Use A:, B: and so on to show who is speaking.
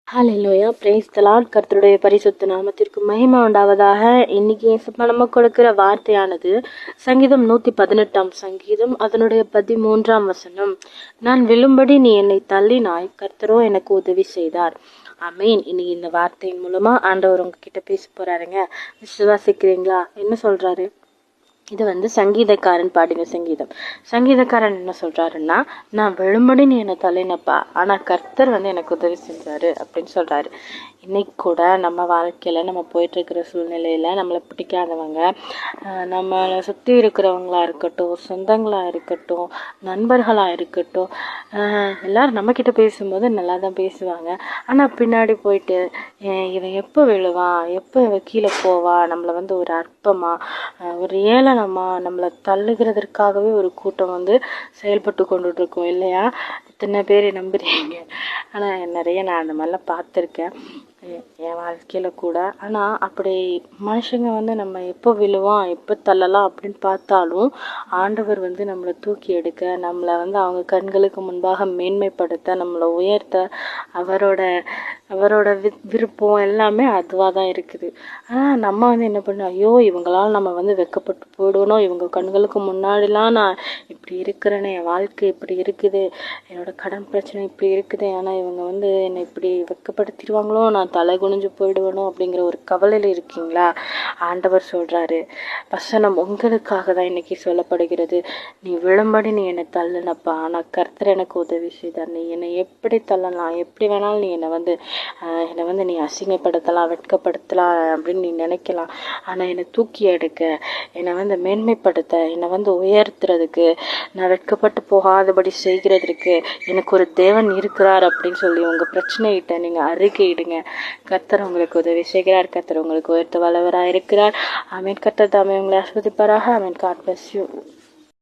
A: Hallelujah praise the lord. கர்த்தருடைய பரிசுத்த நாமத்திற்கு மகிமை உண்டாவதாக. இன்னைக்கு ஏசப்பா நம்ம கொடுக்கிற வார்த்தையானது சங்கீதம் 118 சங்கீதம் அதனுடைய 13 நான் விழும்படி நீ என்னை தள்ளினாய், கர்த்தரோ எனக்கு உதவி செய்தார். ஆமீன். இன்னைக்கு இந்த வார்த்தையின் மூலமா ஆண்டவர் உங்ககிட்ட பேச போறாருங்க. விசுவாசிக்கிறீங்களா? என்ன சொல்றாரு? இது சங்கீதக்காரன் பாடின சங்கீதக்காரன் என்ன சொல்றாருன்னா, நான் விழும்படி நீ என்னை தள்ளினப்பா, ஆனா கர்த்தர் எனக்கு உதவி செஞ்சாரு அப்படின்னு சொல்றாரு. இன்னைக்கு கூட நம்ம வாழ்க்கையில நம்ம போயிட்டு இருக்கிற சூழ்நிலையில நம்மளை பிடிக்காதவங்க, நம்மளை சுற்றி இருக்கிறவங்களா இருக்கட்டும், சொந்தங்களா இருக்கட்டும், நண்பர்களா இருக்கட்டும், எல்லாரும் நம்ம கிட்ட பேசும்போது நல்லா தான் பேசுவாங்க. ஆனா பின்னாடி போயிட்டு இவன் எப்போ விழுவான், எப்போ இவன் கீழே போவா, நம்மளை ஒரு அற்பமா, ஒரு ஏளனமா நம்மளை தள்ளுகிறதற்காகவே ஒரு கூட்டம் செயல்பட்டு கொண்டுட்டு இருக்கோம் இல்லையா? இத்தனை பேர் நம்புறீங்க. ஆனா நிறைய நான் அந்த மாதிரிலாம் பார்த்துருக்கேன் என் வாழ்க்கையில கூட. ஆனா அப்படி மனுஷங்க நம்ம எப்போ விழுவோம், எப்போ தள்ளலாம் அப்படின்னு பார்த்தாலும் ஆண்டவர் நம்மளை தூக்கி எடுக்க, நம்மளை அவங்க கண்களுக்கு முன்பாக மேன்மைப்படுத்த, நம்மளை உயர்த்த அவரோட விருப்பம் எல்லாமே அதுவாக தான் இருக்குது. ஆனால் நம்ம என்ன பண்ணோம், ஐயோ இவங்களால் நம்ம வெக்கப்பட்டு போயிடுவோம், இவங்க கண்களுக்கு முன்னாடிலாம் நான் இப்படி இருக்கிறேன்னு, என் வாழ்க்கை இப்படி இருக்குது, என்னோட கடன் பிரச்சனை இப்படி இருக்குது, ஆனால் இவங்க என்னை இப்படி வெக்கப்படுத்திடுவாங்களோ, நான் தலை குனிஞ்சு போயிடுவேணும் அப்படிங்கிற ஒரு கவலையில் இருக்கீங்களா? ஆண்டவர் சொல்றாரு, வசனம் உங்களுக்காக தான் இன்னைக்கு சொல்லப்படுகிறது. நீ விழும்படி நீ என்னை தள்ளுனப்பா, ஆனால் கர்த்தர் எனக்கு உதவி செய்தார். நீ என்னை எப்படி தள்ளலாம், எப்படி வேணாலும் நீ என்னை நீ அசிங்கப்படுத்தலாம், வெட்கப்படுத்தலாம் அப்படின்னு நீ நினைக்கலாம். ஆனால் என்னை தூக்கி எடுக்க, என்னை மேன்மைப்படுத்த, என்னை உயர்த்துறதுக்கு, நான் வெட்கப்பட்டு போகாதபடி செய்கிறதுக்கு எனக்கு ஒரு தேவன் இருக்கிறார் அப்படின்னு சொல்லி உங்கள் பிரச்சனைகிட்ட நீங்கள் அறிக்கையிடுங்க. கர்த்தர் உங்களுக்கு உதவி செய்கிறார். கர்த்தர் உங்களுக்கு உயர்த்த வல்லவராக இருக்கிறார். ஆமீன். கர்த்தர் தாமே உங்களை ஆசீர்வதிப்பாராக. ஆமீன். God bless you.